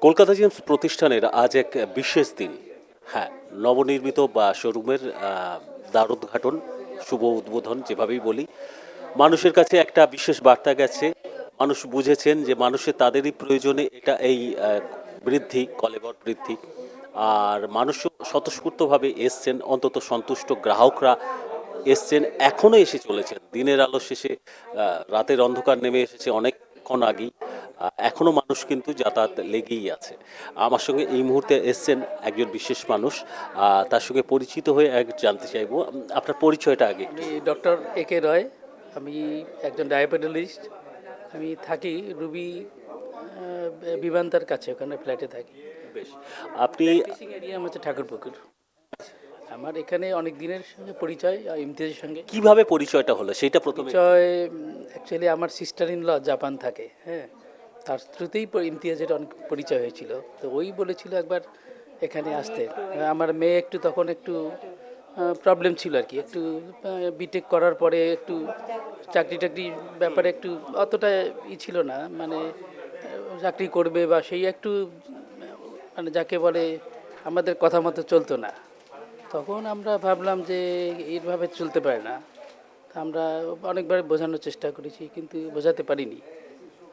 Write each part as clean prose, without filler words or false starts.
Kolkata James প্রতিষ্ঠানের আজ এক বিশেষ দিন। হ্যাঁ, নবনির্মিত বা শোরুমের দ্বারোদ্ঘাটন, শুভ উদ্বোধন যেভাবেই বলি, মানুষের কাছে একটা বিশেষ বার্তা গেছে। মানুষ বুঝেছেন যে মানুষের তাদেরই প্রয়োজনে এটা এই বৃদ্ধি, কলেবর বৃদ্ধি। আর মানুষও স্বতঃস্ফূর্তভাবে এসছেন, অন্তত সন্তুষ্ট গ্রাহকরা এসছেন, এখনো এসে চলেছেন। দিনের আলো শেষে রাতের অন্ধকার নেমে এসেছে অনেকক্ষণ আগেই। এখনো মানুষ কিন্তু যাতায়াত লেগেই আছে। আমার সঙ্গে এই মুহূর্তে এসছেন একজন বিশেষ মানুষ। তার সঙ্গে পরিচিত হয়ে জানতে চাইবো আপনার পরিচয়টা আগে একটু। আমি ডক্টর এ কে রয়। আমি একজন ডায়াবেটোলজিস্ট। আমি থাকি রুবি বিমানতার কাছে, ওখানে ফ্ল্যাটে থাকি। বেশ, আপনি ফিশিং এরিয়া হচ্ছে ঠাকুরপুকুর। আমার এখানে অনেক দিনের সঙ্গে পরিচয় ইমতিয়াজের সঙ্গে। কিভাবে পরিচয়টা হলো সেটা প্রথমে। পরিচয় অ্যাকচুয়ালি আমার সিস্টার ইন ল জাপান থাকে, হ্যাঁ, তার থ্রুতেই ইমতিয়াজের অনেক পরিচয় হয়েছিল। তো ওই বলেছিল একবার এখানে আসতে। আমার মেয়ে একটু তখন একটু প্রবলেম ছিল আর কি, একটু বিটেক করার পরে একটু চাকরি টাকরির ব্যাপারে একটু অতটা ছিল না, মানে চাকরি করবে বা সেই একটু মানে যাকে বলে আমাদের কথা মতো চলতো না। তখন আমরা ভাবলাম যে এইভাবে চলতে পারে না। তা আমরা অনেকবার বোঝানোর চেষ্টা করেছি, কিন্তু বোঝাতে পারিনি।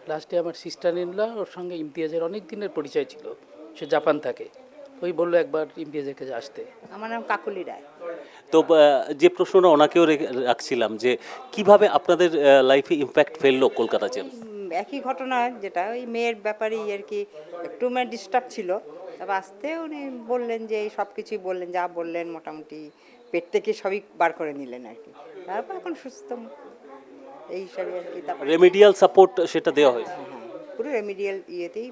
লাস্টে আমার সিস্টার ইনলা, ওর সঙ্গে ইমতিয়াজের অনেক দিনের পরিচয় ছিল, সে জাপান থাকে। ওই বললো একবার ইমতিয়াজের কাছে আসতে। আমার নাম কাকলি রায়। তো যে প্রশ্নটা ওনাকেও রাখছিলাম যে কিভাবে আপনাদের লাইফে ইম্প্যাক্ট ফেললো কলকাতা জেমস। একই ঘটনা, যেটা ওই মেয়ের ব্যাপারেই আর কি, একটু মেয়ের ডিস্টার্ব ছিল। তবে আসতে উনি বললেন যে এই সব কিছুই বললেন, যা বললেন মোটামুটি পেট থেকে সবই বার করে নিলেন আর কি। তারপর এখন সুস্থ এই হিসাবে আর কি। তারপর রেমেডিয়াল সাপোর্ট সেটা দেওয়া হয়েছে। পুরো রেমিডিয়াল ইয়েতেই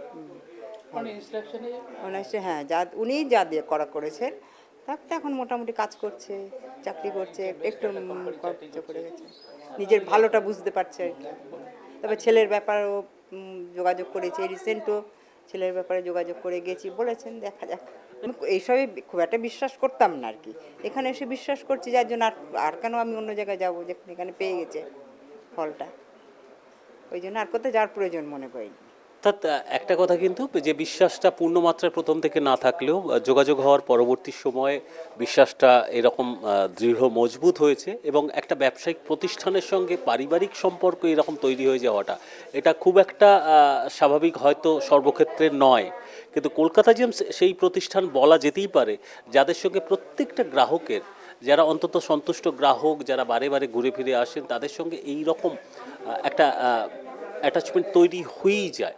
মানে ইনস্ট্রাকশনে মনে হচ্ছে, হ্যাঁ, যা উনিই যা দিয়ে করেছেন। তারপরে এখন মোটামুটি কাজ করছে, চাকরি করছে, একটু কর্তৃত্ব করে গেছে, নিজের ভালোটা বুঝতে পারছে আর কি। তবে ছেলের ব্যাপারেও যোগাযোগ করেছে, রিসেন্টও ছেলের ব্যাপারে যোগাযোগ করে গেছি, বলেছেন দেখা যাক। আমি এইসবে খুব একটা বিশ্বাস করতাম না আর কি, এখানে এসে বিশ্বাস করছি, যার জন্য আর কেন আমি অন্য জায়গায় যাবো, যেখানে এখানে পেয়ে গেছে ফলটা, ওই জন্য আর কোথাও যাওয়ার প্রয়োজন মনে করিনি। অর্থাৎ একটা কথা কিন্তু, যে বিশ্বাসটা পূর্ণমাত্রায় প্রথম থেকে না থাকলেও যোগাযোগ হওয়ার পরবর্তী সময়ে বিশ্বাসটা এরকম দৃঢ় মজবুত হয়েছে, এবং একটা ব্যবসায়িক প্রতিষ্ঠানের সঙ্গে পারিবারিক সম্পর্ক এরকম তৈরি হয়ে যাওয়াটা, এটা খুব একটা স্বাভাবিক হয়তো সর্বক্ষেত্রে নয়। কিন্তু কলকাতা জেমস সেই প্রতিষ্ঠান বলা যেতেই পারে যাদের সঙ্গে প্রত্যেকটা গ্রাহকের, যারা অন্তত সন্তুষ্ট গ্রাহক, যারা বারে বারে ঘুরে ফিরে আসেন, তাদের সঙ্গে এই রকম একটা অ্যাটাচমেন্ট তৈরি হয়েই যায়।